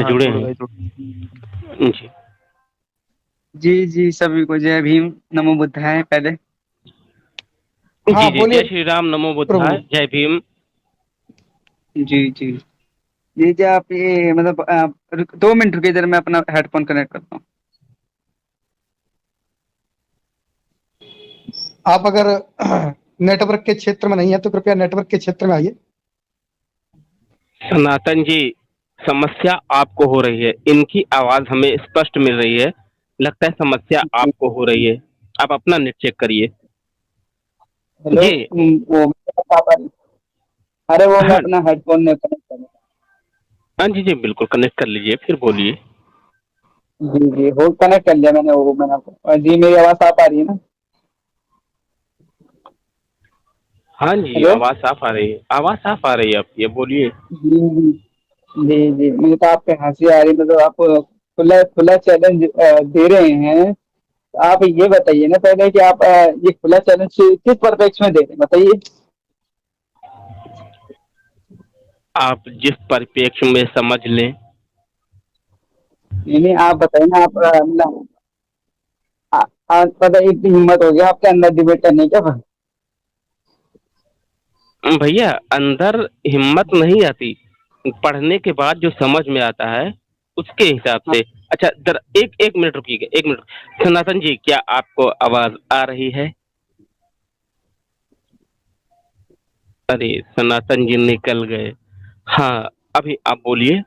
से हाँ जुड़े जुड़ हैं। गए जुड़ जी। जी, जी, सभी को जय भीम, नमो बुद्धाय पहले। जी, हाँ जी, बोलिए जय श्री राम, नमो प्रभु। बुद्धाय, जय भीम। जी, जी। जी, जी, आप ये मतलब 2 मिनट रुकिए ज़रा मैं अपना हेडफ़ोन कनेक्ट करता हूँ। आप अगर नेटवर्क के क्षेत्र में नहीं है तो कृपया नेटवर्क के क्षेत्र में आइए। सनातन जी, समस्या आपको हो रही है, इनकी आवाज़ हमें स्पष्ट मिल रही है, लगता है समस्या जी, आपको हो रही है। आप अपना नेट चेक करिए। हेलो जी। वो अरे वो मैं हाँ, अपना हेडफ़ोन में कनेक्ट कर रहा हाँ जी, जी, बिल्कुल कनेक्ट कर लीजिए, फिर बोलिए। हूँ। जी, जी, हो कनेक्ट कर लिया मैंने वो मैंने आपको जी, मेरी आवाज़ साफ आ रही है ना? हाँ जी, हेलो? आवाज़ साफ आ रही है, आवाज़ साफ आ रही है आपकी, अब बोलिए। जी, जी। जी, जी, मुझे तो आप पे हँसी आ रही है मतलब आप खुला खुला चैलेंज दे रहे हैं। तो आप ये बताइए ना पहले कि आप ये खुला चैलेंज किस परिप्रेक्ष्य में दे रहे हैं बताइए? आप जिस परिप्रेक्ष्य में समझ लें। नहीं, नहीं आप बताइए ना आप मतलब आज पता है इतनी हिम्मत हो गया आपके अंदर डिबेट करने की अब? भैया, अंदर हिम्मत नहीं आती, पढ़ने के बाद जो समझ में आता है, उसके हिसाब हाँ, से। अच्छा, जरा एक एक मिनट रुकिएगा, एक मिनट। सनातन जी, क्या आपको आवाज़ आ रही है? अरे! सनातन जी निकल गए। हाँ, अभी आप बोलिए।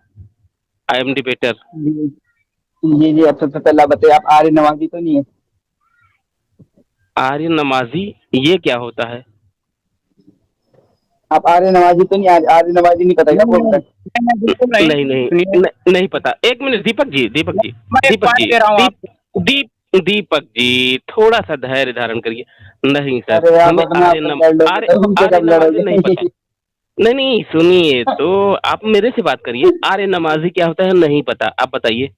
I am debater. जी, जी, जी, अब सबसे पहले आप बताइए आप आर्य नवाज़ी तो नहीं है? आर्य नमाज़ी, ये क्या होता है? आप आर्य नवाज़ी तो नहीं आर्य नवाज़ी नहीं पता क्या नहीं, आपको अभी नहीं, तक? नहीं, बिल्कुल नहीं। नहीं, नहीं, सुनिए, नहीं पता। एक मिनट दीपक जी, दीपक जी, मैं एक दीपक पॉइंट जी, दे रहा हूँ आपको। दीपक जी, थोड़ा-सा धैर्य धारण करिए। नहीं सर, अरे आप हमें अपने आप तक लड़ लोगे आर्य तो हमसे आर्य कब नवाज़ी नहीं लड़ोगे? पता। नहीं, नहीं, सुनिए तो, आप मेरे से बात करिए। आर्य नमाज़ी क्या होता है नहीं पता, आप बताइए।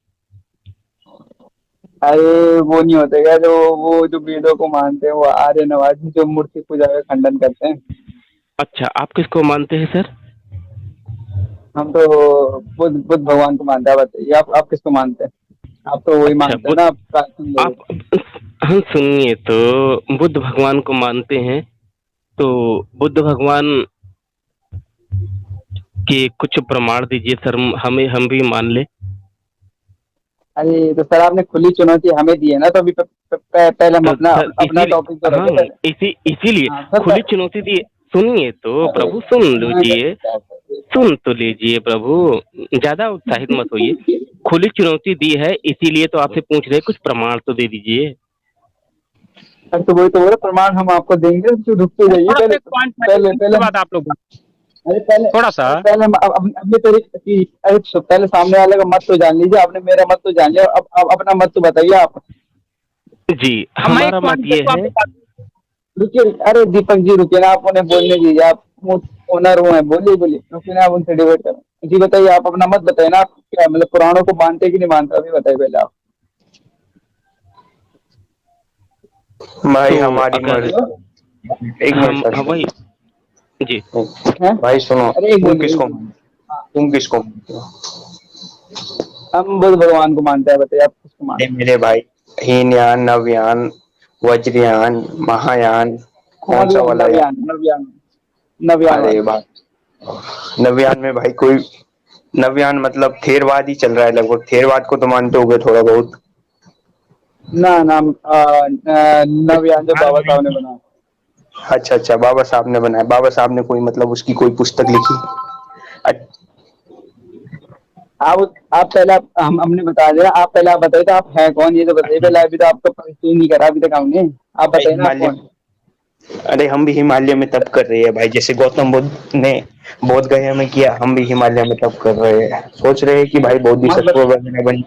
अरे वो नहीं होते क्या जो वो जो वेदों को मानते हैं वो आर्य नवाज़ी जो मूर्ति पूजा का खंडन करते हैं। अच्छा, आप किसको मानते हैं सर? हम तो बुद्ध भगवान को मानते हैं। आप बताइए आप किसको मानते हैं? आप तो वही अच्छा, मानते हैं ना आप प्राचीन लोग। आप हम सुनिए तो, बुद्ध भगवान को मानते हैं, तो बुद्ध भगवान के कुछ प्रमाण दीजिए सर, हमें हम भी मान ले। अरे तो सर आपने खुली चुनौती हमें दी है ना तो अभी पहले हम तो अपना सर अपना टॉपिक तो इसीलिए, हाँ, रखे पहले। इसीलिए हाँ सर खुली चुनौती दी। सुनिए तो अरे प्रभु, सुन हाँ, लीजिए, सुन तो लीजिए प्रभु, ज्यादा उत्साहित मत होइए। खुली चुनौती दी है, इसीलिए तो आपसे पूछ रहे, कुछ प्रमाण तो दे दीजिए। सर तो वही तो बोला प्रमाण हम आपको देंगे तो रुक तो जाइए थोड़ा सा पहले एक तो पॉइंट मैं पहले उसके पहले बाद आप लोग अरे पहले थोड़ा सा। पहले हम अपने तरीके की अरे पहले सामने वाले का मत तो जान लीजिए आपने मेरा मत तो जान लिया अब अपना मत तो बताइए आप। जी, अब मैं एक हमारा मत पॉइंट दे ये दूं है। आपके पास। रुकिए अरे दीपक जी रुकिए ना आप उन्हें बोलने दीजिए आप ओनर हुए हैं बोलिए बोलिए रुकिए ना आप उनसे डिबेट करें। जी बताइए आप अपना मत बताइए ना आप क्या मतलब पुराणों को मानते कि नहीं मानते अभी बताइए पहले आप। भाई तो हमारी अगर मर्जी। एक मिनट हम सर। वही। जी। हैं भाई सुनो, अरे एक बोलिए एक बोलिए। हाँ तुम किसको मानते हो? हम बुद्ध भगवान को मानते हैं बताइए आप किसको अरे मानते मेरे भाई, हीनयान, नवयान, वज्रयान, महायान, हैं। कौन सा नवयान वाला यान? नवयान नवयान नवयान अरे वाला। भाई, नवयान में भाई कोई, नवयान मतलब थेरवाद ही चल रहा है लगभग। थेरवाद को तो मानते होगे थोड़ा बहुत। ना ना नवयान जो हाँ बाबा भाई। साहब ने बनाया। अच्छा अच्छा, बाबा साहब ने बनाया। बाबा साहब ने कोई मतलब उसकी कोई पुस्तक लिखी? आप पहले हमने बता दिया आप पहले आप बताइए तो आप हैं कौन ये तो बताइए पहले अभी तो आपको परिचय नहीं करा अभी तक हमने। आप भाई बताइए ना आप हिमालय, कौन। अरे हम भी हिमालय में तप कर रहे हैं भाई, जैसे गौतम बुद्ध ने बोध गया में किया, हम भी हिमालय में तप कर रहे हैं। सोच रहे हैं कि भाई मत बोधिसत्व बत, वगैरह बन।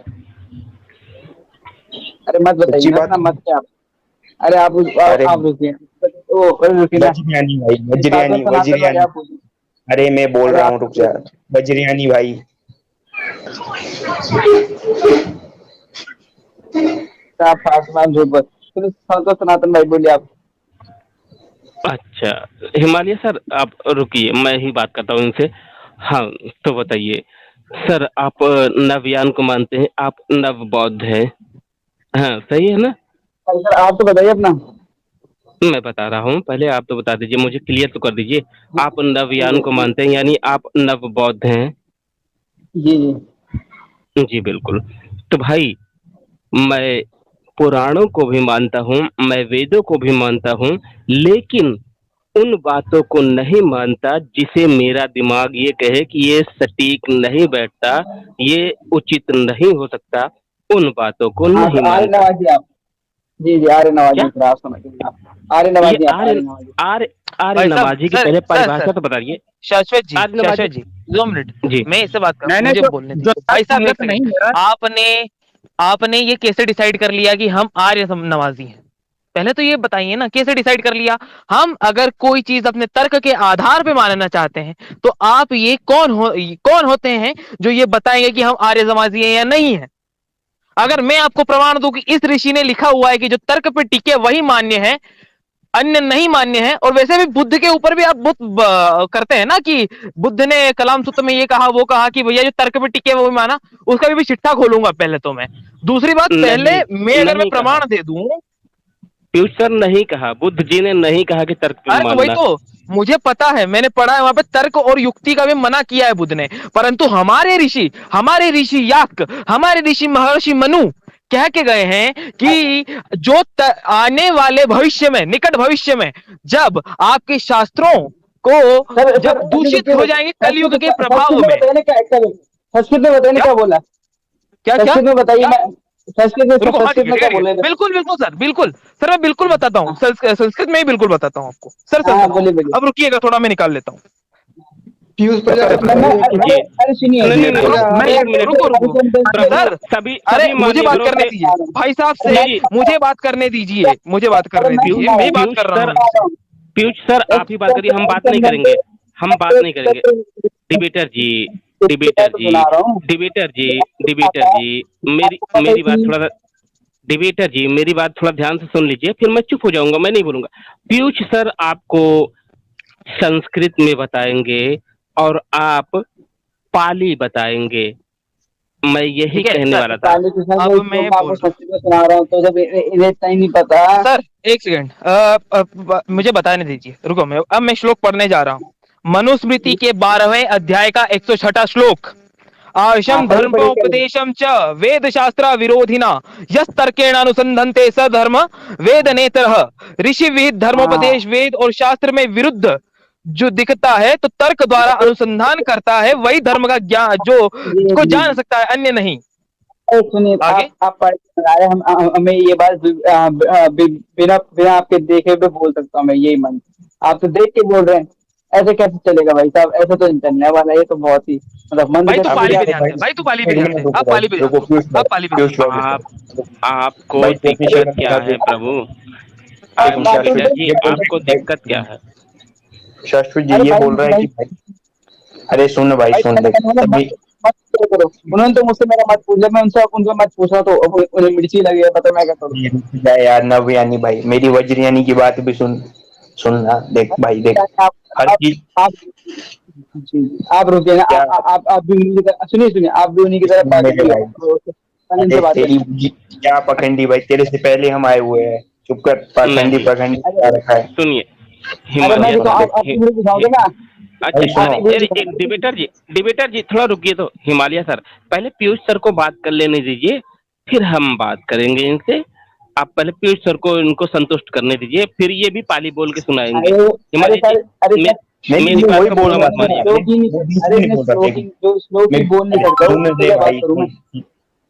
अरे मत बताइए सच्ची ना बात अपना है। मत क्या आप। अरे अरे आप रुकिए। ओ अरे रुकिए ना। वज्रयानी भाई, साधु वज्रयानी सनातन भाई वज्रयानी। आप बोलिए। अरे मैं बोल अरे रहा आप हूँ, रुक जा। बोलिए। वज्रयानी भाई। आप फास्ट झूठ बस फिर साधु सनातन भाई बोलिए आप। अच्छा, हिमालय सर, आप रुकिए, मैं ही बात करता हूँ इनसे। हाँ, तो बताइए, सर आप नवयान को मानते हैं, आप नव बौद्ध हैं। हाँ सही है ना? अरे सर आप तो बताइए अपना। मैं बता रहा हूँ, पहले आप तो बता दीजिए, मुझे क्लियर तो कर दीजिए। आप नवयान को मानते हैं यानी आप नव बौद्ध हैं? जी जी। जी बिल्कुल। तो भाई मैं पुराणों को भी मानता हूँ, मैं वेदों को भी मानता हूँ, लेकिन उन बातों को नहीं मानता जिसे मेरा दिमाग ये कहे कि ये सटीक नहीं बैठता, ये उचित नहीं हो सकता, उन बातों को हाँ नहीं तो आर्य मानता। नवाजी आप। जी जी आर्य क्या? नवाजी फिर आप समझ गए आप। आर्य ये नवाजी आप, आर्य आर्य नवाजी। आर्य आर्य भाई साहब, नवाजी की सर पहले सर परिभाषा सर तो बताइए। शाश्वत जी, आर्य नवाजी। शाश्वत जी, 2 मिनट। जी। मैं इससे बात कर, मैंने मुझे जो बोलने जो दीजिए भाई साहब, एक संगत सेकंड। नहीं है। आपने आपने ये कैसे डिसाइड कर लिया कि हम आर्य नवाजी हैं? पहले तो ये बताइए ना, कैसे डिसाइड कर लिया? हम अगर कोई चीज अपने तर्क के आधार पे मानना चाहते हैं, तो आप ये कौन होते हैं जो ये बताएंगे कि हम आर्य समाजी हैं या नहीं है? अगर मैं आपको प्रमाण दूं कि इस ऋषि ने लिखा हुआ है कि जो तर्क पे टिके वही मान्य है, अन्य नहीं मान्य है, और वैसे भी बुद्ध के ऊपर भी आप करते हैं ना कि बुद्ध ने कलाम सूत्र में ये कहा वो कहा कि भैया जो तर्क पे टिके वो माना, उसका भी चिट्ठा खोलूंगा पहले तो मैं। दूसरी बात, पहले नहीं, अगर मैं नहीं कहा प्रमाण दे दूं। पीयूष सर, नहीं कहा, बुद्ध जी ने नहीं कहा कि तर्क पे अरे तो वही मानना। तो, मुझे पता है, मैंने पढ़ा है वहां पे तर्क और युक्ति का भी मना किया है बुद्ध ने। परंतु हमारे ऋषि याक, हमारे ऋषि महर्षि मनु कह के गए हैं कि जो आने वाले भविष्य में, निकट भविष्य में, जब आपके शास्त्रों सर को सर जब दूषित हो जाएंगे कलयुग के संस्कृत प्रभाव में में। बताइए ना क्या क्या संस्कृत में बताइए ना क्या क्या बोला। क्या क्या संस्कृत में बताइए क्या? मैं। रुको, हाँ संस्कृत ठीक है में ठीक है क्या ठीक बोले है, बिल्कुल बिल्कुल सर, बिल्कुल सर, मैं बिल्कुल बताता हूँ, संस्कृत में ही बिल्कुल बताता हूँ आपको सर, हाँ संस्कृत। बोलिए बोलिए। अब रुकिएगा थोड़ा, मैं निकाल लेता हूँ। पीयूष प्रजापति मैं भाई एक अरे जी। अरे सुनिए नहीं नहीं पीयूष नहीं, रुक, प्रजा मैं अरे एक मिनट। रुको प्रभु, सर। सभी अरे सभी मुझे मान्य बात गुरु करने के। दीजिए भाई साहब से, जी जी। मुझे बात करने दीजिए, मुझे बात करने मैं दीजिए, सुना मैं रहा ही हूँ बात पीयूष कर रहा सर, हूँ उनसे। पीयूष सर आप ही बात करिए, हम बात नहीं करेंगे, हम बात नहीं करेंगे। डिबेटर जी, डिबेटर तो जी, सुना रहा हूँ। डिबेटर जी, डिबेटर जी, मेरी आपको पता है मेरी बात कि थोड़ा, डिबेटर जी मेरी बात थोड़ा ध्यान से सुन लीजिए, फिर मैं चुप हो जाऊंगा, मैं नहीं बोलूंगा। पीयूष सर आपको संस्कृत में बताएंगे और आप पाली बताएंगे, मैं यही ठीक है कहने सर, वाला था। काली कृष्ण अब को मैं मैं आपको बोल रहा संस्कृत में सुना रहा हूँ तो जब इन्हें इतना ही नहीं पता। सर, एक सेकंड, मुझे बताने दीजिए, रुको, मैं अब मैं श्लोक पढ़ने जा रहा हूँ। मनुस्मृति के 12वें अध्याय का 106वां श्लोक। हाँ आयुषम पढ़िए पढ़िए धर्मोपदेशम च वेद शास्त्र विरोधिना यस्तर्केण अनुसंधनते स धर्म वेद नेतरः। ऋषि विहित हाँ धर्मोपदेश वेद और शास्त्र में विरुद्ध जो दिखता है तो तर्क द्वारा अनुसंधान करता है, वही धर्म का ज्ञान जो जी को जी। जान सकता है, अन्य नहीं। सुनिए आगे। आप पढ़ रहे हैं, हम हमें ये बात बिना बिना आपके देखे हुए बोल सकता हूँ मैं यही मन। आप तो देख के बोल रहे हैं, ऐसे कैसे चलेगा भाई साहब, ऐसा तो नहीं चलने वाला, ये तो बहुत ही मतलब भाई तू मंद आप पाली पे देखो ध्यान भाई, दे, भाई तू पाली पे एक ध्यान मिनट दे, रुको अब भाई, पाली पे ध्यान रुको दे, पीयूष अब पाली पे ध्यान पीयूष दे। बाबू आप सर, आपको भाई प्रोफेसर दिक्कत का क्या बता है दो। प्रभु? एक मिनट डिबेटर शाश्वत जी ये बोल आपको रहे दिक्कत क्या है? शाश्वत जी अरे ये भाई बोल रहा है भाई कि भाई, अरे सुन भाई भाई सुन मैंने ले कहा अभी। मत करो। उन्होंने तो मुझसे मेरा मत पूछा, मैं उनसे उनको मत पूछा तो उन्हें मिर्ची लगी है, पता मैं क्या करूँ। जाए यार नवयानी भाई, मेरी वज्रयानी की बात भी सुनना, देख भाई देख, आप हर आप चीज आप जी आप रुकिए ना, क्या। आप भी उन्हीं की तरह सुनिए सुनिए, आप भी उन्हीं की तरह सुन बात मेरे करिए भाई, तो कल अरे इनसे बात तेरी करेंगे। क्या पखंडी भाई, तेरे से पहले हम आए हुए हैं, चुप कर, पखंडी नहीं, पखंडी अरे क्या रखा है। सुनिए, अरे मैं हिमालय देखो सर, आप मुझे दिखाओगे ना। अच्छा, भाई सुनो, अरे आप मुझे अरे एक दिखाओगे। डिबेटर जी थोड़ा रुकिए तो। हिमालय सर, पहले पीयूष सर को बात कर लेने दीजिए, फिर हम बात करेंगे इनसे। आप पहले पीयूष सर को इनको संतुष्ट करने दीजिए, फिर ये भी पाली बोल के सुनाएंगे। अरे अरे हिमालय जी, सर अरे मे, सर नहीं मेरी मैं बात वही का बोल बुरा रहा मत था, मानिए। श्लोक ही वो बीच अरे में नहीं मैं बोल रहा श्लोक था। ही जो श्लोक ही मैं बोल नहीं अरे सकता हूँ सुनने उससे दे क्या बात भाई, करूँ मैं।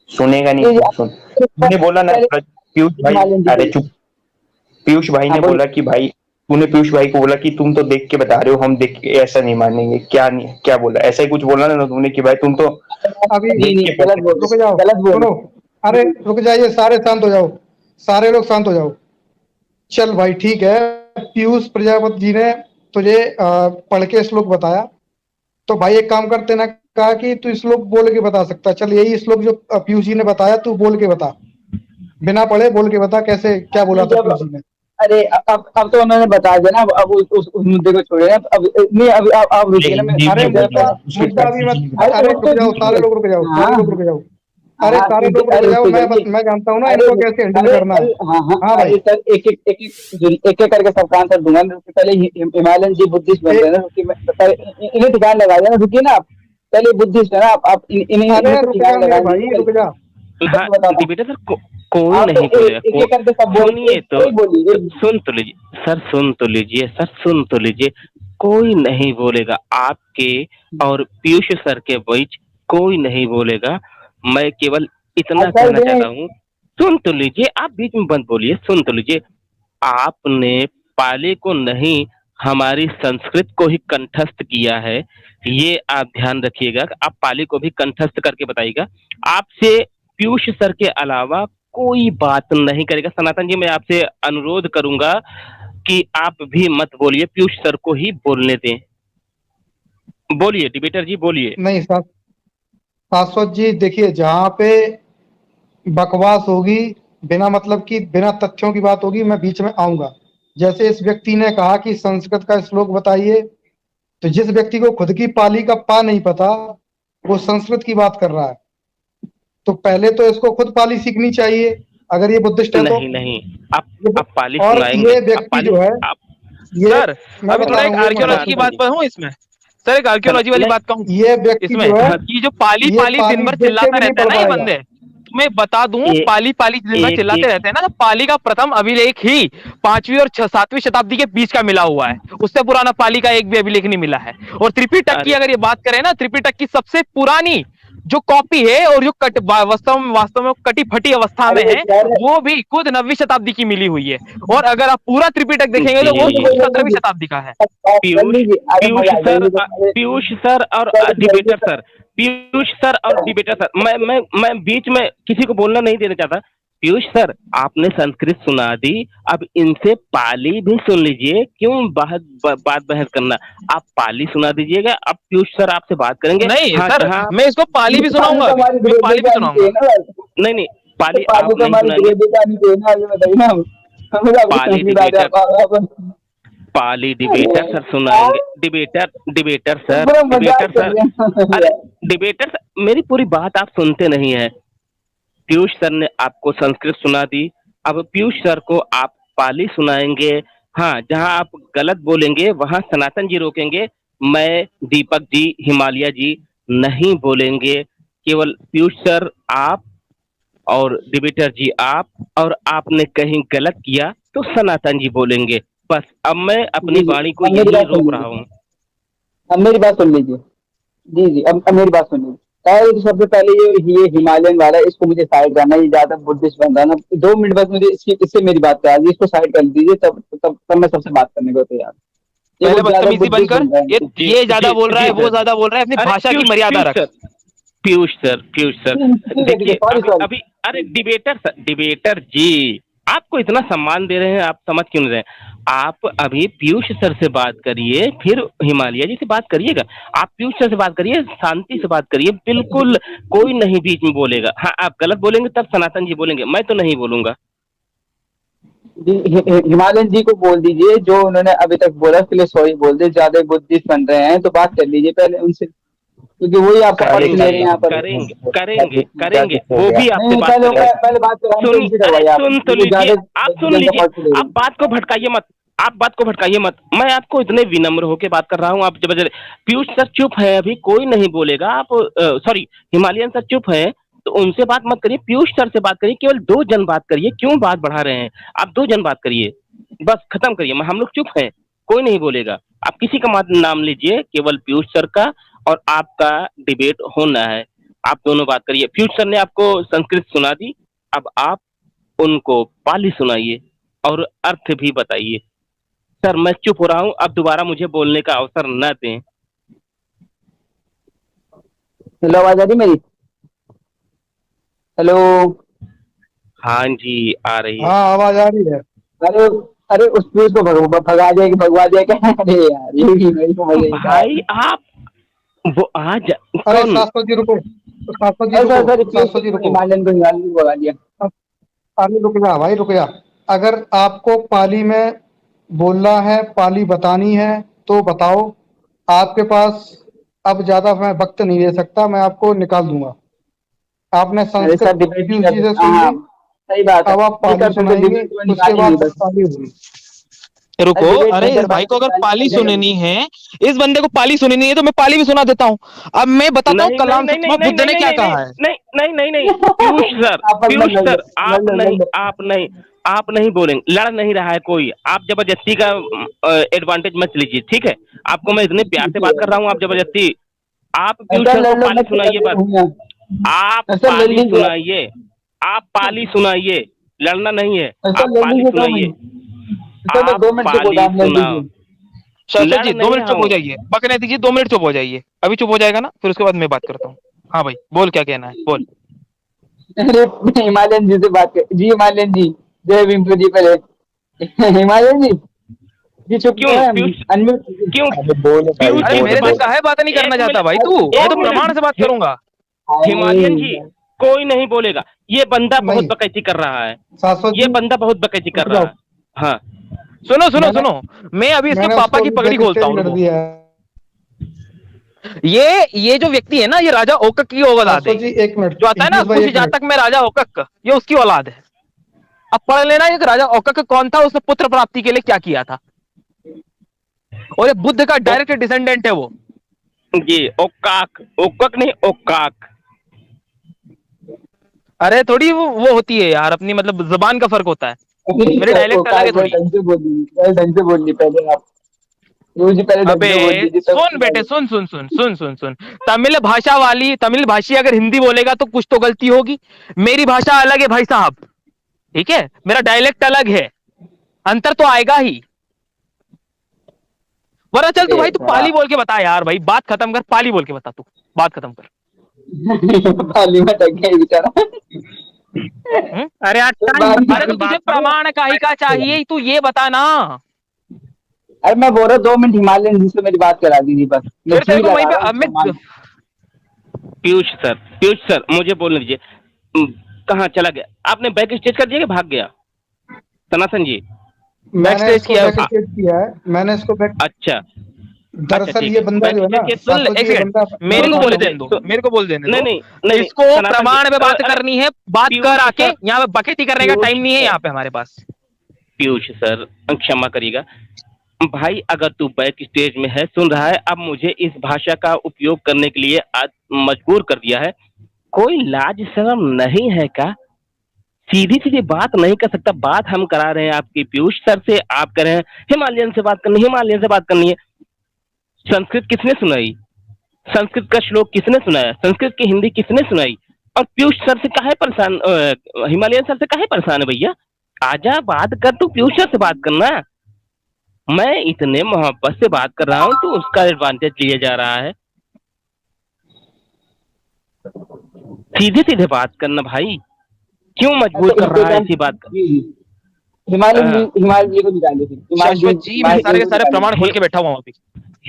सुनेगा नहीं, ये सुन। तूने बोला ना पहले पीयूष भाई, हिमालयन जी अरे बोलिए। चुप। पीयूष भाई हाँ ने बोलिए। बोला कि भाई, तूने पीयूष भाई को बोला कि तुम तो देख के बता रहे हो, हम देख के ऐसा नहीं मानेंगे, क्या नहीं क्या बोला, ऐसा ही कुछ बोला ना तुमने कि भाई तुम तो अभी नहीं देख नहीं के गलत पढ़ते। बोल रुक रहे, जाओ, गलत बोल सुनो, रहे। अरे रुक जाइए, सारे शांत हो जाओ, सारे लोग शांत हो जाओ। चल भाई ठीक है, पीयूष प्रजापति जी ने तुझे पढ़ के श्लोक बताया, तो भाई एक काम करते ना, कहा कि तू श्लोक बोल के बता सकता, चल यही श्लोक जो पीयूष जी ने बताया तू बोल के बता, बिना पढ़े बोल के बता, कैसे क्या बोला नहीं था जब पीयूष जी ने। अरे अब तो उन्होंने बता दिया ना, अब उस मुद्दे को छोड़े ना, अब नहीं, अब आप रुकिए ना, मैं अरे मुद्दा अभी मत, अरे रुक जाओ सारे लोग, रुक जाओ सारे लोग, रुक जाओ, अरे हाँ सारे लोग रुक अरे जाओ, रुको मैं जाइए। मैं जानता हूँ ना अरे इनको कैसे हैंडल अरे करना है। अरे हाँ हाँ हाँ भाई, अरे सर, एक एक करके सबका आंसर दूंगा। पहले हिमालयन जी बुद्धिस्ट बन रहे हैं ना, रुकिए, मैं पहले इन्हें ठिकाने लगा देना, रुकिए ना आप, पहले बुद्धिस्ट है ना आप इन्हें अरे इनको रुक जा ठिकाने मेरे लगा भाई, दीजिए रुक जा। हाँ पहले बताता हूँ। डिबेटर सर कोई आप नहीं तो बोलेगा एक एक करके सब बोल, सुनिए तो एक बोलिए। सुन तो लीजिए सर, सुन तो लीजिए सर, सुन तो लीजिए। कोई नहीं बोलेगा आपके और पीयूष सर के बीच, कोई नहीं बोलेगा। मैं केवल इतना सर कहना दें, चाहता हूँ, सुन तो लीजिए, आप बीच में मत बोलिए, सुन तो लीजिए। आपने पाली को नहीं, हमारी संस्कृत को ही कंठस्थ किया है। ये आप ध्यान रखिएगा कि आप पाली को भी कंठस्थ करके बताइएगा। आपसे पीयूष सर के अलावा कोई बात नहीं करेगा। सनातन जी, मैं आपसे अनुरोध करूंगा कि आप भी मत बोलिए, पीयूष सर को ही बोलने दें। बोलिए डिबेटर जी, बोलिए। नहीं शाश्वत जी, देखिए जहाँ पे बकवास होगी, बिना मतलब की, बिना तथ्यों की बात होगी, मैं बीच में आऊंगा। जैसे इस व्यक्ति ने कहा कि संस्कृत का श्लोक बताइए, तो जिस व्यक्ति को खुद की पाली का पा नहीं पता, वो संस्कृत की बात कर रहा है। तो पहले तो इसको खुद पाली सीखनी चाहिए, अगर ये बुद्धिस्ट है तो। नहीं नहीं, आप पाली और सुनाएंगे, ये आप व्यक्ति पाली जो है, आप ये सर मैं अभी बता थोड़ा रहा एक हूँ, एक मिनट आर्कियोलॉजी की शाश्वत बात जी। पर हूँ इसमें, सर एक आर्कियोलॉजी वाली नहीं, बात कहूँ ये व्यक्ति इसमें, जो है, कि जो पाली ये पाली दिन पाली भर देख के चिल्लाता भी नहीं रहता है पढ़ ना ये पाएगा। बंदे, तो मैं बता दूं, ए, पाली पाली दिन भर एक चिल्लाते एक रहते हैं ना, तो पाली का प्रथम अभिलेख ही 5वीं और 7वीं शताब्दी के बीच का मिला हुआ है। उससे पुराना पाली का एक भी अभिलेख नहीं मिला है। और त्रिपिटक की अरे अगर ये बात करें ना, त्रिपिटक की सबसे पुरानी जो कॉपी है और जो वास्तव में कटी फटी अवस्था में अरे है, सर, वो भी खुद 9वीं शताब्दी की मिली हुई है। और अगर आप पूरा त्रिपिटक देखेंगे तो वो जी, कर 17वीं लीजिए, शताब्दी का है। आप कर पीयूष लीजिए, अरे पीयूष मजा आ सर जाएगी। अरे पीयूष सर और sir, debater sir, Piyush sir और डिबेटर सर, मैं बीच में किसी को बोलना नहीं देना चाहता। पीयूष सर, आपने संस्कृत सुना दी, अब इनसे पाली भी सुन लीजिए, क्यों बात बहस करना। आप पाली सुना दीजिएगा, अब पीयूष सर आपसे बात करेंगे। नहीं हाँ सर, जहाँ मैं इसको पाली भी पाली सुनाऊंगा, तो अभी हमारी मैं पाली ग्रेजुएट भी आनी सुनाऊंगा। चाहिए ना, नहीं नहीं, पाली पाली आप तो नहीं हमारी सुनाएंगे। ग्रेजुएट आनी चाहिए ना, ये बताइए ना, हमें आपकी पाली संस्कृत आ डिबेटर, जाए। पाली डिबेटर सर सुनाएंगे। डिबेटर डिबेटर सर, पूरा मजाक डिबेटर कर सर, रहे अरे हैं। डिबेटर सर, मेरी पूरी बात आप सुनते नहीं है। पीयूष सर ने आपको संस्कृत सुना दी, अब पीयूष सर को आप पाली सुनाएंगे। हाँ, जहाँ आप गलत बोलेंगे वहाँ सनातन जी रोकेंगे, मैं, दीपक जी, हिमालय जी नहीं बोलेंगे। केवल पीयूष सर आप और डिबेटर जी आप, और आपने कहीं गलत किया तो सनातन जी बोलेंगे। बस अब मैं अपनी जी जी, वाणी को अब मेरी यहीं बात सुन रोक रहा लीजिए, हूँ। अब मेरी बात सुन लीजिए। जी जी, अब मेरी बात सुन लीजिए। पहले तो सबसे पहले ये हिमालयन वाला है, इसको मुझे साइड करना है, ये ज्यादा बुद्धिस्ट बन रहा है ना। 2 मिनट बस मुझे इससे मेरी बात करा दीजिए, इसको साइड कर दीजिए, तब मैं सबसे बात करने को तैयार हूं। ये पहले बहुत ज्यादा बदतमीजी बंद बुद्धिस्ट कर, बन रहा है। जी ये ज्यादा जी बोल रहा जी है, वो सर। ज्यादा बोल रहा है, अपनी अरे भाषा की पीयूष मर्यादा पीयूष रख। सर, पीयूष सर ठीक है, देखिए, सॉरी अभी सॉरी। अभी अरे डिबेटर सर, डिबेटर जी, आपको इतना सम्मान दे रहे हैं, आप समझ क्यों नहीं रहे हैं। आप अभी पीयूष सर से बात करिए, फिर हिमालय जी से बात करिएगा। आप पीयूष सर से बात करिए, शांति से बात करिए, बिल्कुल कोई नहीं बीच में बोलेगा। हाँ, आप गलत बोलेंगे तब सनातन जी बोलेंगे, मैं तो नहीं बोलूंगा। जी, हिमालयन जी को बोल दीजिए, जो उन्होंने अभी तक बोला उसके लिए सॉरी बोल दे। ज्यादा बुद्धिस्ट बन रहे हैं तो बात कर लीजिए पहले उनसे, क्योंकि वही आपका पक्ष ले रहे करेंगे हैं यहाँ पर। करेंगे करेंगे करेंगे, वो भी आपसे नहीं, बात करेंगे। पहले बात कराएं तो सुनिए, इनसे अरे करवाइए आप, सुन तो वो लीजिए, ज्यादा आप सुन जन का लीजिए, पक्ष ले रहे आप हैं। बात को भटकाइए मत, आप बात को भटकाइए मत। मैं आपको इतने विनम्र होकर बात कर रहा हूँ, आप जब पीयूष सर चुप है, अभी कोई नहीं बोलेगा। आप सॉरी, हिमालयन सर चुप है, तो उनसे बात मत करिए, पीयूष सर से बात करिए। केवल 2 जन बात करिए, क्यों बात बढ़ा रहे हैं। आप 2 जन बात करिए, बस खत्म करिए। हम लोग चुप हैं, कोई नहीं बोलेगा। आप किसी का नाम लीजिए, केवल पीयूष सर का और आपका डिबेट होना है। आप दोनों बात करिए। पीयूष सर ने आपको संस्कृत सुना दी, अब आप उनको पाली सुनाइए और अर्थ भी बताइए। सर मैं चुप हो रहा हूँ, अब दोबारा मुझे बोलने का अवसर न दें। हेलो, आवाज आ रही मेरी? हेलो? हाँ जी, आ रही है। हाँ आवाज आ रही है। अरे अरे, उस पीस को भगा दिया कि भगवा दिया क्या? अरे यार, ये भी मेरी को मजा नहीं आया। भाई आप वो आज अरे कौन। शाश्वत जी रुको, शाश्वत जी अरे रुको, सर, शाश्वत जी रुको। हिमालयन को भगा दिया। अरे रुक जा भाई, रुक जा। अगर आपको पाली में बोलना है, पाली बतानी है तो बताओ। आपके पास अब ज्यादा मैं वक्त नहीं दे सकता, मैं आपको निकाल दूंगा। आपने अरे सर संस्कृत डिबेट नहीं पीयूष कर जी से सकते। सुन हाँ ली, सही बात है, अब आप नहीं पाली कर सकते सुनाएंगे, डिबेट को उसके निकाल ही बाद नहीं फिर बस। पाली होगी। रुको, डिबेट अरे नहीं इस कर भाई पाए को तो अगर पाली निकाल ही सुननी है, इस बंदे को पाली सुननी है, तो मैं पाली भी सुना देता हूँ। अब मैं बताता हूँ नहीं नहीं कलाम नहीं नहीं सचमा नहीं बुद्ध नहीं ने नहीं क्या नहीं कहा है। नहीं नहीं नहीं नहीं पीयूष सर, आपस में पीयूष लड़ लो, सर, लड़ लो, लड़ लो। आप नहीं बोलेंगे, लड़ नहीं रहा है कोई, आप जबरदस्ती का एडवांटेज मत लीजिए, ठीक है। आपको मैं इतने प्यार से बात कर रहा हूँ, आप जबरदस्ती। आप पीयूष ऐसा सर को लड़ लो पाली मत, सुनाइए बस, आप ऐसा लड़ पाली लीजिए आप। सुनाइए, आप पाली सुनाइए, लड़ना नहीं है, ऐसा आप लड़ पाली लीजिए 2 मिनट। सुनाइए, चलो आप 2 मिनट चुप हो पाली जाओ, लड़ सुनाओ। लीजिए। शाश्वत जी लड़ 2 नहीं मिनट रहा चुप हो हूँ। जाइए, पकने दीजिए, 2 मिनट चुप हो जाइए, अभी चुप हो जाएगा ना, फिर उसके बाद मैं बात करता हूँ। हाँ भाई बोल, क्या कहना है बोल। अरे हिमालयन जी से बात कर जी, हिमालयन जी, जय भीम जी पहले। हिमालयन जी चुप क्यों क्यों है, पीयूष, अनम्यूट। क्यों अरे बोलो भाई, पीयूष अरे जी से बोलो मेरे से बात, बोलो। काहे बात नहीं करना एक चाहता मिनट, भाई तू, मैं तो एक मिनट, प्रमाण से बात करूंगा। हिमालयन जी, कोई नहीं बोलेगा, ये बंदा बहुत नहीं बकैती कर रहा है, शाश्वत ये जी बंदा बहुत बकैती कर रुक रहा जाओ। है। हाँ सुनो सुनो मैंने सुनो, मैं अभी इसके मैंने पापा उसको की अभी पगड़ी बैक खोलता स्टेज हूँ, कर रुको। दिया है। ये जो व्यक्ति है ना, ये राजा ओकक की औलाद है। शाश्वत जी एक मिनट, जो आता है ना, पीयूष भाई कुछ एक मिनट। जातक में राजा ओकक, ये उसकी औलाद है। अब पढ़ लेना ये राजा ओकक कौन था, उसने पुत्र प्राप्ति के लिए क्या किया था, और ये बुद्ध का ओ, डायरेक्ट डिसेंडेंट है वो। ये ओकाक, ओकक नहीं ओकाक। अरे थोड़ी वो होती है यार, अपनी मतलब जुबान का फर्क होता है, मेरे डायलेक्ट अलग है थोड़ी। ढंग से बोलिए, ढंग से बोलिए पहले आप। पीयूष जी पहले ढंग अबे से बोल दीजिए तब सुन बेटे, सुन सुन सुन सुन सुन सुन, तमिल भाषा वाली, तमिल भाषी अगर हिंदी बोलेगा तो कुछ तो गलती होगी। मेरी भाषा अलग है भाई साहब, ठीक है, मेरा डायलेक्ट अलग है, अंतर तो आएगा ही। वरना चल तू भाई, तू पाली बोल के बता यार भाई, बात खत्म कर, पाली बोल के बता, तू बात खत्म कर। पाली में टक गया बेचारा। अरे यार अरे तो तुझे प्रमाण काहे का चाहिए, तू ये बता ना। अरे मैं बोल रहा हूँ 2 मिनट हिमालयन जी से मेरी बात करा दीजिए बस। मैं फिर तेरे जी को वहीं लगा पे रहा हूँ अब मैं सामान। पीयूष सर मुझे बोलने दीजिए। कहाँ चला गया? आपने बैक स्टेज कर दिया कि भाग गया? सनातन जी, मैंने स्टेज इसको किया बैक स्टेज किया है, मैंने इसको बैक। अच्छा दरअसल ठीक ये है, बंदा जो है ना, बैक सुन ले, शाश्वत एक जी, ये सेकंड, बंदा मेरे को सुनो बोले सुनो देने दो, सु, मेरे को बोल देने नहीं दो। नहीं नहीं इसको सनातन जी, प्रमाण पे बात अरे करनी है, बात पीयूष कर आके, सर, यहाँ पे बकेती करने का टाइम नहीं है यहाँ पे हमारे पास। पीयूष सर क्षमा करिएगा भाई, अगर तू बैक स्टेज में है, सुन रहा है, अब मुझे इस भाषा का उपयोग करने के लिए आज मजबूर कर दिया है। कोई लाज शर्म नहीं है का? सीधी सीधी बात नहीं कर सकता? बात हम करा रहे हैं आपकी पीयूष सर से, आप कह रहे हैं हिमालयन से बात करनी, हिमालयन से बात करनी है। संस्कृत किसने सुनाई? संस्कृत का श्लोक किसने सुनाया? संस्कृत की हिंदी किसने सुनाई? और पीयूष सर से काहे परेशान, हिमालयन सर से काहे परेशान है भैया? आजा बात कर, तू पीयूष सर से बात करना। मैं इतने मोहब्बत से बात कर रहा हूँ, तो उसका एडवांटेज लिया जा रहा है। सीधे सीधे बात करना भाई, क्यों मजबूर कर रहा है इसी बात का? हिमालयन जी को निकालिए फिर। शाश्वत जी मैं सारे के सारे प्रमाण खोल के बैठा हुआ हूँ अभी।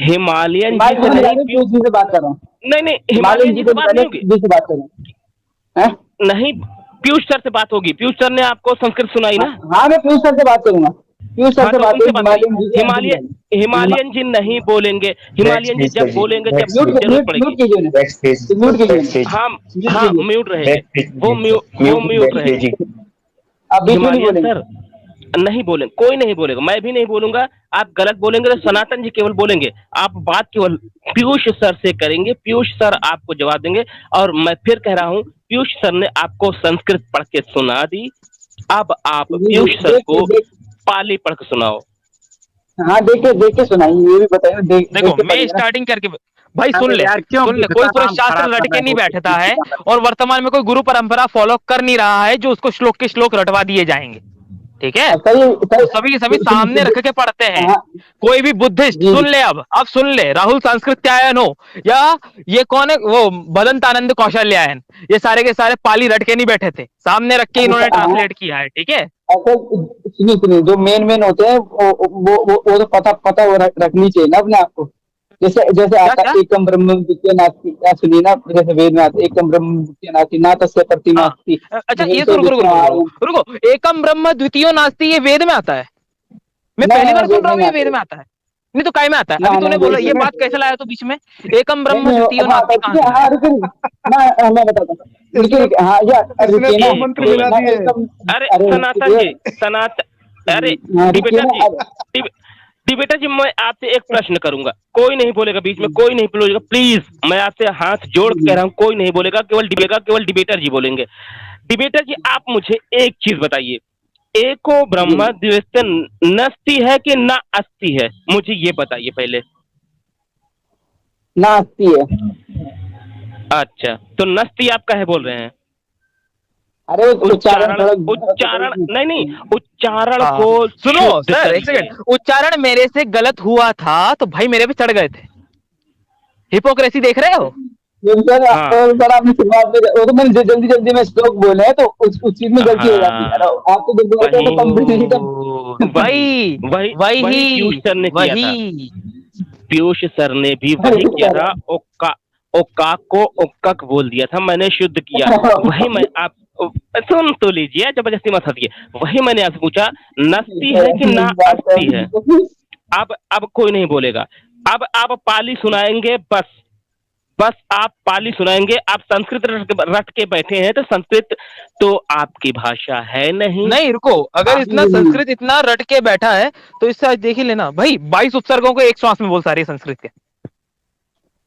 हिमालयन जी हिमालयन से जी नहीं, निकालिए, पीयूष जी से बात कर रहा हूँ। नहीं हिमालयन जी को से बात नहीं निकालिए, होगी, पीयूष जी से बात कर रहा हूँ। नहीं पीयूष सर से बात होगी। पीयूष सर ने आपको संस्कृत सुनाई ना? हाँ मैं पीयूष सर से बात करूंगा, पीयूष सर हाँ से तो बात उनसे करूँ। बात हिमालयन जी करिए। हिमालयन जी नहीं बोलेंगे, हिमालयन जी जब बोलेंगे जब म्यूट जरूरत पड़ेगी। म्यूट कीजिए उन्हें, म्यूट कीजिए। हाँ हाँ म्यूट रहे, वो म्यूट रहे। आप बीच में नहीं हिमालयन बोलेंगे। सर नहीं बोलेंगे, कोई नहीं बोलेगा, मैं भी नहीं बोलूंगा। आप गलत बोलेंगे तो सनातन जी केवल बोलेंगे। आप बात केवल पीयूष सर से करेंगे, पीयूष सर आपको जवाब देंगे। और मैं फिर कह रहा हूँ, पीयूष सर ने आपको संस्कृत पढ़ के सुना दी, अब आप पीयूष सर को पाली पढ़ के सुनाओ। हाँ देख के सुनाइए, ये भी बताइए। देखो मैं स्टार्टिंग करके भाई सुन ले, सुन ले, कोई पूरा शास्त्र रट के नहीं बैठता है, और वर्तमान में कोई गुरु परंपरा फॉलो कर नहीं रहा है जो उसको श्लोक के श्लोक रटवा दिए जाएंगे, ठीक है? तो सभी के सभी सामने रख के पढ़ते हैं। कोई भी बुद्धिस्ट सुन ले, अब सुन ले, राहुल सांस्कृत्यायन हो या ये कौन है वो बदंतानंद कौशल्यायन, ये सारे के सारे पाली रट के नहीं बैठे थे, सामने रख के इन्होंने ट्रांसलेट किया है, ठीक है? सुनिए जो मेन होते हैं वो तो पता वो रखनी चाहिए ना अपने आप को। जैसे जैसे क्या आता क्या? एकम ब्रह्म द्वितीय नास्ति, या सुनिए ना, जैसे वेद में आता एकम ब्रह्म द्वितीय नास्ति ना तस्य प्रतिमा हाँ अस्ति, अच्छा, ये तो भूतो रुको रुको विश्वम रुको रुको आर्यम। रुको, एकम ब्रह्म द्वितीयो नास्ति ये वेद में आता है? मैं ना पहली ना बार सुन वेद रहा में हूँ नहीं ये आता वेद है। में आता है। नहीं तो काय में आता है? अभी ना तूने बोला, वेद ये में बात कैसे लाया तो बीच में? एकम नहीं ब्रह्म नहीं, द्वितीयो हाँ नास्ति कहाँ देखिए, से हाँ लाया? रुकिए, ना मैं बताता हूँ, रुकिए इसने रुकिए, हाँ या इसने रुकिए ना, दो एक मंत्र मिला ना मिनट। दिए। एकम, अरे अरे सनातन रुकिए, जी, अरे हाँ रुकिए डिबेटर ना, जी, डिब, डिबेटर जी, मैं आपसे एक प्रश्न करूंगा, कोई नहीं बोलेगा बीच में, कोई नहीं बोलेगा, प्लीज मैं आपसे हाथ जोड़ के कह रहा हूँ, कोई नहीं बोलेगा, केवल डिबेटर जी बोलेंगे। डिबेटर जी, आप मुझे एक चीज बताइए, एको ब्रह्म द्वितीय नस्ति है कि ना अस्ति है, मुझे ये बताइए पहले। ना अस्ति है। अच्छा, तो नस्ति आप काहे बोल रहे हैं? अरे उच्चारण उच्चारण, थोड़ा उच्चारण नहीं नहीं, उच्चारण हाँ को सुनो शुद्ध सर, एक करिए। सेकंड, उच्चारण मेरे से गलत हुआ था तो भाई मेरे पे चढ़ गए थे। हिपोक्रेसी देख रहे हो? सर, हाँ सर आपने शुरुआत में वो तो मैंने जल्दी जल्दी में श्लोक बोले हैं, तो उस चीज में गलती हो जाती है। हाँ, आपको जब बोलते हैं तो वही कॉम्पिटिशन वही वही वही वही पीयूष वही सर ने किया था। वही पीयूष सर ने भी वही किया था। ओका को ओक्कक बोल दिया था, मैंने शुद्ध किया। वही मैं आप सुन तो लीजिए, जबरदस्ती मत हटिए। वही मैंने आपसे पूछा, नस्ती है कि ना अस्ती है। अब कोई नहीं बोलेगा। अब आप पाली सुनाएंगे, बस बस आप पाली सुनाएंगे। आप संस्कृत रट के बैठे हैं, तो संस्कृत तो आपकी भाषा है नहीं। नहीं रुको, अगर इतना संस्कृत इतना रट के बैठा है तो इससे आज देख ही लेना भाई, 22 उपसर्गों को एक श्वास में बोल सारे संस्कृत के।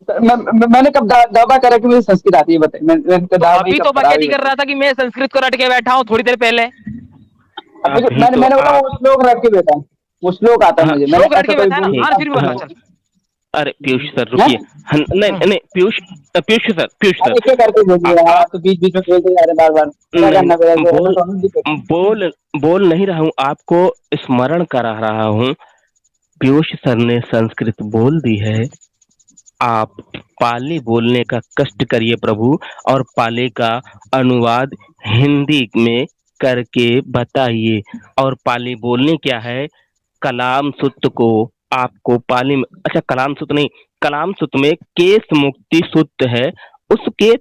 मैंने कब दावा करा कि मुझे संस्कृत आती है, बताइए। मैंने तो तो दावा ही अभी कब तो करा, बकैती कर रहा था कि मैं संस्कृत को रट के बैठा हूँ थोड़ी देर पहले। अभी तो मैंने बोला आप, वो श्लोक रट के बैठा, वो श्लोक आता है हाँ मुझे, मैंने श्लोक रट ऐसा के कोई बैठा है ना? बोल हाँ फिर भी बता हाँ, चल। अरे पीयूष सर हाँ? रुकिए। नहीं नहीं पीयूष सर, अब एक एक करके बोलिए, आप तो बीच बीच में बोलते जा रहे बार बार, क्या करना नहीं, पड़ेगा, बोल दोनों दिक्कत है। बोल बोल नहीं रहा हूँ, आपको स्मरण करा रहा हूँ। पीयूष सर ने संस्कृत बोल दी है, आप पाली बोलने का कष्ट करिए प्रभु, और पाली का अनुवाद हिंदी में करके बताइए। और पाली बोलनी क्या है? कलाम सूत्र को आपको पाली में, अच्छा कलाम सूत्र नहीं, कलाम सूत्र में केस मुक्ति सूत्र है, उस केस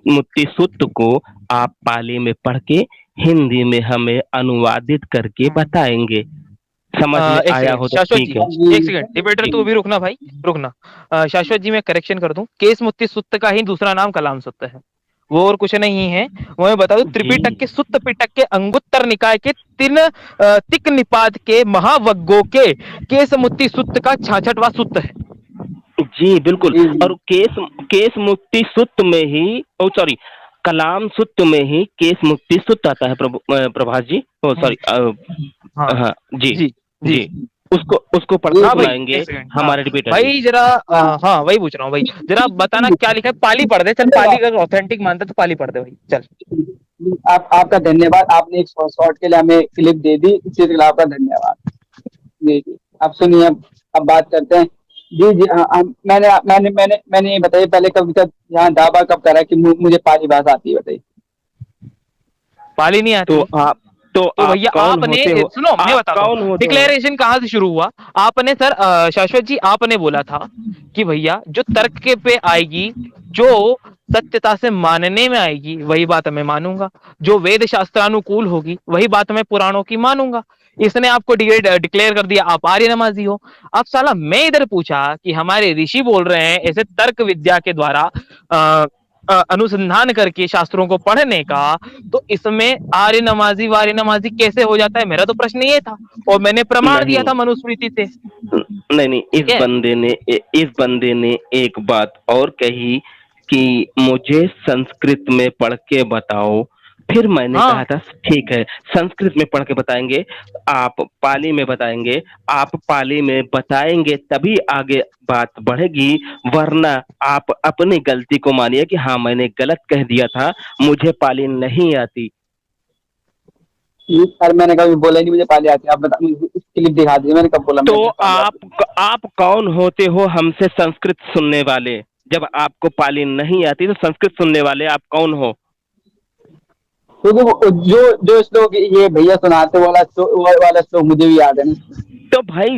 मुक्ति सूत्र को आप पाली में पढ़ के हिंदी में हमें अनुवादित करके बताएंगे। समझ में एक आया सेकंड हो तो शाश्वत ठीक जी, है। एक सेकंड डिबेटर तू भी रुकना भाई, रुकना। शाश्वत जी मैं करेक्शन कर दूं, केस मुक्ति सुत्त का ही दूसरा नाम कलाम सुत्त है, वो और कुछ नहीं है। वो मैं बता दूं, त्रिपिटक के सुत्त पिटक के अंगुत्तर निकाय के तिक निपात के महावग्गो के केस मुक्ति सुत्त का 66वां सुत्त है। जी बिल्कुल। जी और केस मुक्ति सूत्र में ही, ओ सॉरी, कलाम सूत्र में ही केस मुक्ति सूत्र आता है प्रभास जी, ओ सॉरी, हाँ हाँ जी जी जी जी, उसको उसको पढ़ के हाँ भाई सुनाएंगे एक सेकंड, हाँ हमारे डिबेटर जी। भाई जरा हाँ वही पूछ रहा हूँ भाई, जरा बताना क्या लिखा है। पाली पढ़ दे चल, पाली अगर ऑथेंटिक मानता तो पाली पढ़ दे भाई चल। आपका धन्यवाद, आपने एक शॉर्ट के लिए हमें क्लिप दे दी, इसी के लिए आपका धन्यवाद। जी जी, आप सुनिए, अब बात करते हैं। जी जी, हाँ, मैंने मैंने मैंने मैंने ये बताइए, पहले कब कब यहाँ दावा कब करा कि मुझे पाली भाषा आती है, बताइए। पाली नहीं आती तो है आप तो तो आप भैया कौन आपने, होते हो? सुनो मैं आप बताता कौन हूँ होते हो? डिक्लेरेशन कहाँ से शुरू हुआ। आपने सर शाश्वत जी आपने बोला था कि भैया जो तर्क के पे आएगी, जो सत्यता से मानने में आएगी वही बात मैं मानूंगा, जो वेद शास्त्रानुकूल होगी वही बात मैं पुराणों की मानूंगा। इसने आपको डिक्लेयर कर दिया आप आर्य नमाजी हो। अब साला मैं इधर पूछा कि हमारे ऋषि बोल रहे हैं ऐसे तर्क विद्या के द्वारा अनुसंधान करके शास्त्रों को पढ़ने का, तो इसमें आर्य नमाजी वार्य नमाजी कैसे हो जाता है, मेरा तो प्रश्न ये था और मैंने प्रमाण दिया नहीं था मनुस्मृति से। नहीं, ठीक है, इस बंदे ने एक बात और कही कि मुझे संस्कृत में पढ़ के बताओ। फिर मैंने हाँ कहा था ठीक है, संस्कृत में पढ़ के बताएंगे, आप पाली में बताएंगे, आप पाली में बताएंगे तभी आगे बात बढ़ेगी, वरना आप अपनी गलती को मानिए कि हाँ मैंने गलत कह दिया था, मुझे पाली नहीं आती। सर मैंने कभी बोला ही नहीं मुझे पाली आती है, आप बता, मुझे क्लिप दिखा दीजिए, मैंने कब बोला तो मुझे पाली आती है। आप कौन होते हो हमसे संस्कृत सुनने वाले? जब आपको पाली नहीं आती तो संस्कृत सुनने वाले आप कौन हो? क्योंकि जो जो श्लोक ये भैया सुनाते वो वाला श्लोक मुझे भी याद है ना। तो भाई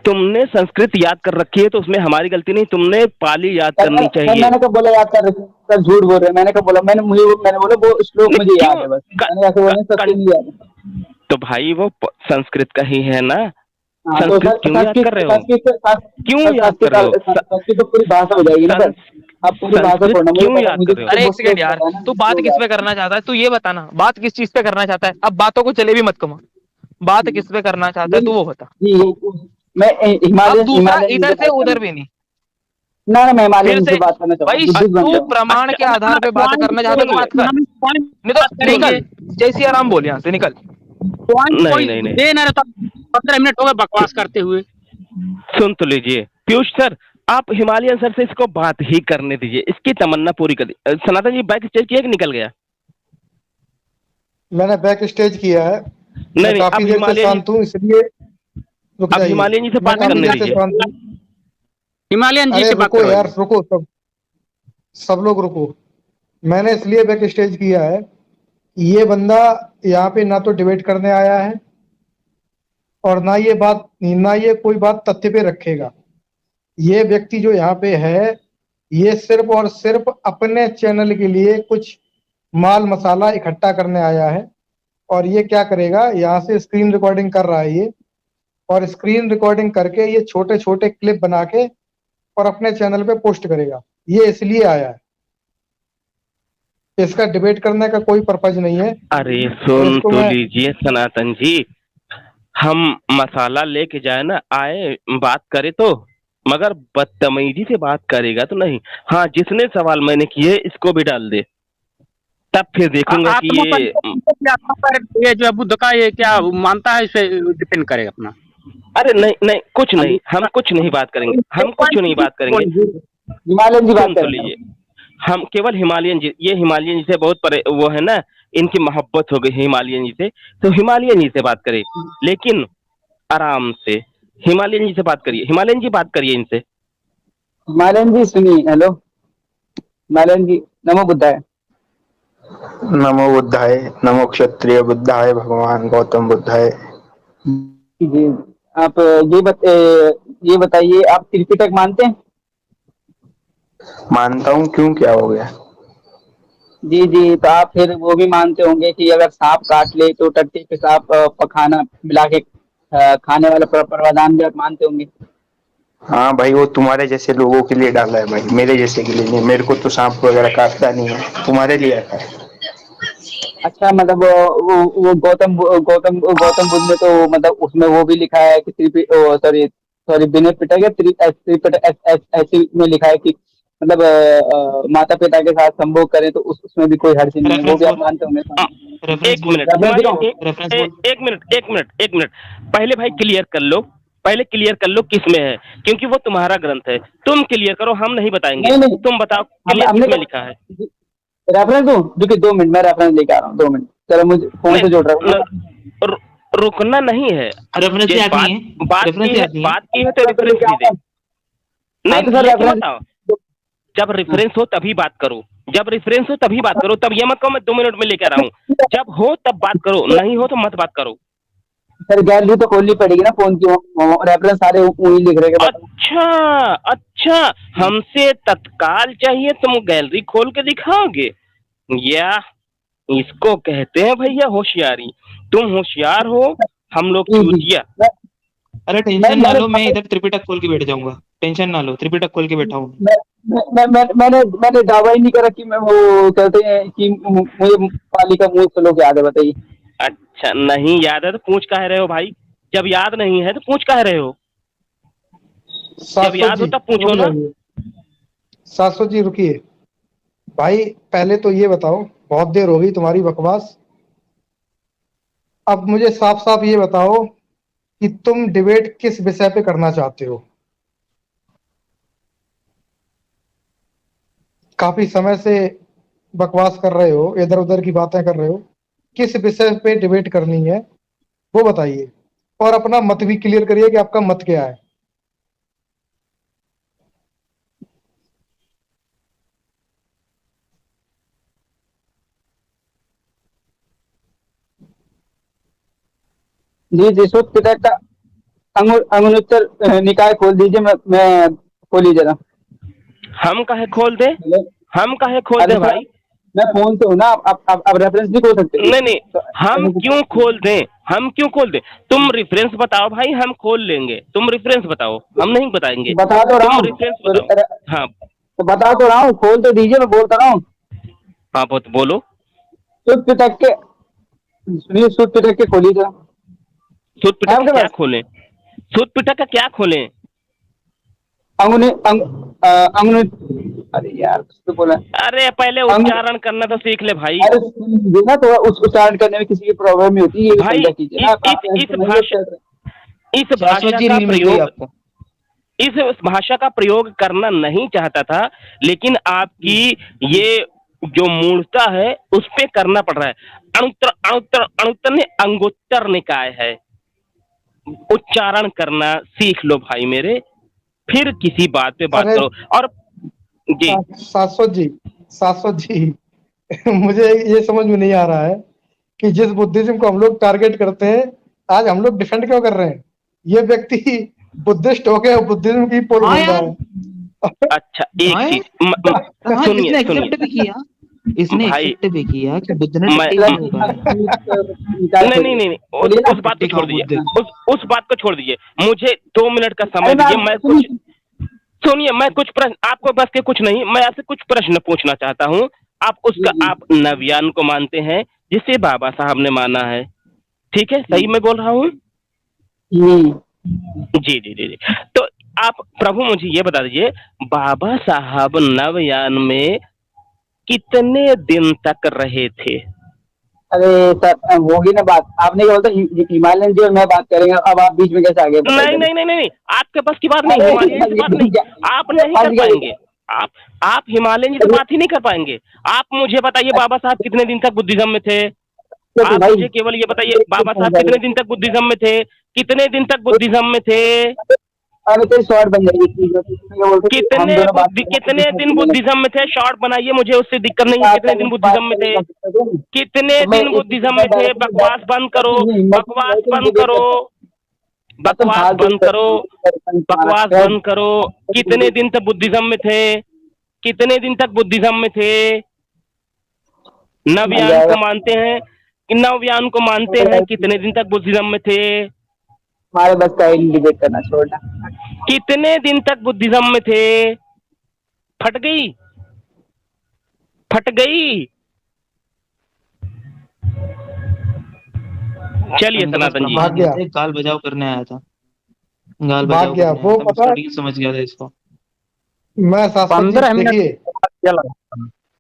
तुमने संस्कृत याद कर रखी है तो उसमें हमारी गलती नहीं, तुमने पाली याद सर करनी चाहिए। मैंने कब बोला याद कर रहे थे? सर झूठ बोल रहे हैं, मैंने कब बोला? मैंने बोला वो श्लोक नहीं, मुझे क्यों? याद है बस, क, मैंने ऐसे क, बोला सत्य क, नहीं याद है। तो भाई वो संस्कृत का ही है ना। हाँ तो संस्कृत क्यों याद संस्कृत कर रहे हो? संस्कृत क्यों याद कर रहे हो? संस्कृत तो पूरी भाषा हो जाएगी ना सर। संस, अब पूरी भाषा संस्कृत छोड़ना, मुझे क्यों पता, याद मुझे कर रहे हो? तो अरे वो एक सेकंड श्लोक यार, पता है ना, तू बात वो किस याद पे है। करना चाहता है? तू ये बताना, बात किस चीज पे करना चाहता है? अब बातों को चले भी मत कमा, बात किस पे करना चाहता है जी तू वो बता। जी, मैं अब हिमालयन दूसरा, हिमालयन जी से इधर से बात करना, उधर भी नहीं, ना मैं फिर हिमालयन जी से। से बात करना चाहूंगा, भाई बुद्धिस्ट बन तू जाऊंगा। प्रमाण के आधार पे बात करना चाहता है तो बात कर, नहीं तो सुन, निकल, जय सिया राम बोल यहाँ से निकल। पॉइंट नहीं कोई नहीं नहीं, दे ना रहे तो 15 मिनट हो गए बकवास करते हुए। सुन तो लीजिए पीयूष सर, आप हिमालयन सर से इसको बात ही करने दीजिए, इसकी तमन्ना पूरी कर दी। सनातन जी बैक स्टेज किया कि निकल गया? मैंने बैक स्टेज किया है। नहीं मैं नहीं, काफी अब देर से हिमालयन, शांत हूँ, इसलिए रुक अब जाइए। हिमालयन जी से मैं बात काफी करने देर से दीजिए। शांत हूँ। हिमालयन जी अरे से बात रुको यार, करवाइए। रुको, सब लोग रुको। मैंने इसलिए बैक स्टेज किया है, ये बंदा यहाँ पे ना तो डिबेट करने आया है, और ना ये कोई बात तथ्य पे रखेगा। ये व्यक्ति जो यहाँ पे है, ये सिर्फ और सिर्फ अपने चैनल के लिए कुछ माल मसाला इकट्ठा करने आया है। और ये क्या करेगा, यहाँ से स्क्रीन रिकॉर्डिंग कर रहा है ये, और स्क्रीन रिकॉर्डिंग करके ये छोटे छोटे क्लिप बना के और अपने चैनल पे पोस्ट करेगा। ये इसलिए आया है, इसका डिबेट करने का कोई पर्पज नहीं है। अरे और सुन इसको तो मैं, लीजिए सनातन जी, हम मसाला लेके जाए ना, आए बात करे तो, मगर बदतमीजी से बात करेगा तो नहीं। हाँ, जिसने सवाल मैंने किए इसको भी डाल दे, तब फिर देखूंगा कि आत्मा पर ये ये जो है बुद्ध का ये क्या मानता है, इस पे डिपेंड करेगा अपना। अरे नहीं नहीं, कुछ नहीं, अभी हम कुछ नहीं बात करेंगे, हम कुछ नहीं बात करेंगे। हिमालयन जी बात सुन तो करेंगे। लीजिए, हम केवल हिमालयन जी, ये हिमालयन जी से बहुत परे वो है ना, इनकी मोहब्बत हो गई हिमालयन जी से, तो हिमालयन जी से बात करें, लेकिन आराम से। हिमालयन जी से बात करिए, हिमालयन जी बात करिए इनसे। हिमालयन जी सुनिए, हेलो हिमालयन जी, नमो बुद्धाय। नमो बुद्धाय, नमो क्षत्रिय बुद्धाय, भगवान गौतम बुद्धाय। जी, आप ये बताइए, आप त्रिपिटक मानते हैं? मानता हूँ, क्यों, क्या हो गया? जी जी, तो आप फिर वो भी मानते होंगे कि अगर सांप काट ले तो टट्टी पेशाब पखाना मिला के खाने वाला प्रावधान भी आप मानते होंगे। हाँ भाई, वो तुम्हारे जैसे लोगों के लिए डाला है भाई, मेरे जैसे के लिए नहीं। मेरे को तो सांप वगैरह काटता नहीं है, तुम्हारे लिए आता है। अच्छा, मतलब वो गौतम बुद्ध ने तो मतलब उसमें वो भी लिखा है कि सॉरी सॉरी विनय पिटक है, त्रिपिटक ऐसे में लिखा है कि मतलब माता पिता के साथ संभोग करें तो उसमें भी कोई हर्ज नहीं है, वो रेफरेंस भी आप बोल, मानते होंगे। रेफरेंस एक बोल, मिनट रेफरेंस हिमालयन, दिखाऊं? रेफरेंस बोल। एक मिनट, एक मिनट, एक मिनट, पहले भाई क्लियर कर लो, पहले क्लियर कर लो किस में है, क्योंकि वो तुम्हारा ग्रंथ है। तुम क्लियर करो, हम नहीं बताएंगे। नहीं नहीं, तुम बताओ हम क्लियर हमने किस में लिखा है? रेफरेंस दूं? रुकिए 2 मिनट, मैं रेफरेंस लेके आ रहा हूँ, 2 मिनट। चलो मुझे फोन नहीं से जोड़ रहा हूँ। न, रुकना नहीं है। रेफरेंस जिस याद नहीं बात है, बात रेफरेंस की है, याद नहीं है। बात की है तो रेफरेंस रेफरेंस लेके भी दे। आऊंगा। हाँ नहीं तो सर लेके रेफरेंस। मत आओ, जब रेफरेंस हो तभी बात करो, जब रेफरेंस हो तभी बात करो, तब ये मत कहो मैं 2 मिनट में लेकर आऊं। जब हो तब बात करो, नहीं हो तो मत बात करो। सर गैलरी तो खोलनी पड़ेगी ना फोन की, रेफरेंस सारे वही लिख रहे हैं, बताओ। अच्छा, अच्छा, हमसे तत्काल चाहिए, तुम गैलरी खोल के दिखाओगे? या इसको कहते हैं भैया होशियारी। तुम होशियार हो, हम लोग जी जी, चूतिया। मैं अरे टेंशन ना लो, मैं इधर त्रिपिटक खोल के बैठ जाऊंगा, टेंशन ना लो, त्रिपिटक खोल के बैठा हूँ। मैंने दावा ही नहीं करा कि मैं वो कहते हैं कि मुझे पाली का मुंह स्लोक याद है, बताइए। अच्छा, नहीं याद है तो पूछ काहे रहे हो भाई? जब याद नहीं है तो पूछ काहे रहे हो? जब 700 याद हो जी तब पूछो रुक ना। जाइए। 700 जी रुकिए। भाई पहले तो ये बताओ, बहुत देर हो गई तुम्हारी बकवास। अब मुझे साफ साफ ये बताओ कि तुम डिबेट किस विषय पे करना चाहते हो। काफी समय से बकवास कर रहे हो, इधर उधर की बातें कर रहे हो। किस विषय पे डिबेट करनी है वो बताइए, और अपना मत भी क्लियर करिए कि आपका मत क्या है। जी जी, शुद्ध पिटक का अंगुत्तर निकाय खोल दीजिए, मैं खोलिए जरा। हम काहे खोल दे? हेलो। हम काहे खोल अरे दे सर, भाई? मैं फोन से हूँ ना, आप रेफरेंस भी खोल सकते नहीं नहीं, हो। हम क्यों खोल दें? हम क्यों खोल दें? तुम रेफरेंस बताओ भाई, हम खोल लेंगे। तुम रेफरेंस बताओ, हम नहीं बताएंगे। बता तो रहा तुम हूँ रेफरेंस तो, बताओ। हाँ तो बता तो रहा हूँ, खोल तो दीजिए, मैं बोलता रहा हूँ। हाँ, बोलो। शुद्ध पिटक के, सुनिए, शुद्ध पिटक के खोलिए जरा। सूत है पिटक का आपके क्या पास? खोलें? सूत पिटक का क्या खोलें? अंगुनि अंग अंगुनि, अरे यार कुछ तो बोला। अरे पहले अंग, उच्चारण करना तो सीख ले भाई। अरे सुनिए ना, थोड़ा उस उच्चारण करने में किसी की प्रॉब्लम नहीं होती, ये भी भाई समझा कीजिए ना। आप इस सुनाइए भाषा, उच्चारण। इस शाश्वत भाषा जी का रील मिल गई प्रयोग, आपको। इस भाषा का प्रयोग करना नहीं चाहता था, लेकिन आपकी ये जो मूर्ता है उस पे करना पड़ रहा है। अणुत्तर अणुत्तर अणुत्तर ने अंगोत्तर निकाय है। उच्चारण करना सीख लो भाई मेरे, फिर किसी बात पे बात अरे करो। और जी, शाश्वत जी, शाश्वत जी, मुझे ये समझ में नहीं आ रहा है कि जिस बुद्धिज्म को हम लोग टारगेट करते हैं, आज हम लोग डिफेंड क्यों कर रहे हैं? ये व्यक्ति बुद्धिस्ट हो गया, बुद्धिज्म की पोल हाँ खोल रहा यार। है। अच्छा एक हाँ चीज यार, हाँ, सुनिए इसने सुनिए एक्सेप्ट भी किया। इसने भाई। एक्सेप्ट भी किया कि बुद्ध ने मैं टट्टी का मुंह कहा है। निकाय नहीं नहीं खोलिए, नहीं नहीं, खोलिए ना। उस बात को टट्टी छोड़ खाओ दीजिए। बुद्ध। उस बात को छोड़ दीजिए, मुझे 2 मिनट का अरे समय मैं दीजिए। आप मैं कुछ सुनिए। सुनिए, मैं कुछ प्रश्न, आपको बस के कुछ नहीं, मैं आपसे कुछ प्रश्न पूछना चाहता हूँ। आप जी उसका, जी आप नवयान को मानते हैं जिसे बाबा साहब ने माना है, ठीक है? जी सही मैं बोल रहा हूँ? जी। जी जी जी जी। तो आप प्रभु मुझे ये बता दीजिए, बाबा साहब नवयान में कितने दिन तक रहे थे? अरे सर, होगी ना बात, आपने क्या बोलता, हिमालयन जी और मैं बात करेंगे, अब आप बीच में कैसे आ गए, बताइए नहीं पहले। नहीं नहीं नहीं नहीं, आपके बस की बात नहीं, अरे हिमालयन से बात नहीं। आप नहीं कर फंस गए पाएंगे। आप आप हिमालयन जी से बात ही नहीं कर पाएंगे। आप मुझे बताइए, बाबा साहब कितने दिन तक बुद्धिज्म में थे? तो आप भाई, मुझे केवल ये बताइए, एक बाबा फंस साहब कितने जाएगा। दिन तक बुद्धिज्म में थे? कितने दिन तक बुद्धिज्म में थे? अरे तेरी शॉर्ट बन जाएगी इस चीज में, तो क्या बोलते कि हम दोनों बात करें ना, कितने दिन तो बुद्धिज्म में थे? शॉर्ट बनाइए, मुझे उससे दिक्कत नहीं है। बात कितने दिन करने बुद्धिज्म में थे? तो कितने मैं दिन एक बुद्धिज्म मैं में थे? बकवास बंद करो, हिम्मत नहीं है बकवास कि बंद डिबेट करो, करता। अब तुम बकवास फालतू बंद करो, बकवास बंद करो। कितने दिन तक बुद्धिज्म में थे? कितने दिन तक बुद्धिज्म में थे? मिल नवयान जाएगा। को मानते हैं कि नवयान को मानते हैं? कितने दिन तक बुद्धिज्म में थे? हमारे बस का ही डिबेट करना छोड़ना। कितने दिन तक बुद्धिज्म में थे? फट गई, फट गई। चलिए इनका बस सनातन जी। प्रमाण भाग नहीं गया, थे, गाल बजाव करने आया था। गाल भाग बजाव गया करने आया वो, था, पता मिस्टर है। डी समझ गया था इसको। मैं शाश्वत जी 15 मिनट देखिए, क्या लगा?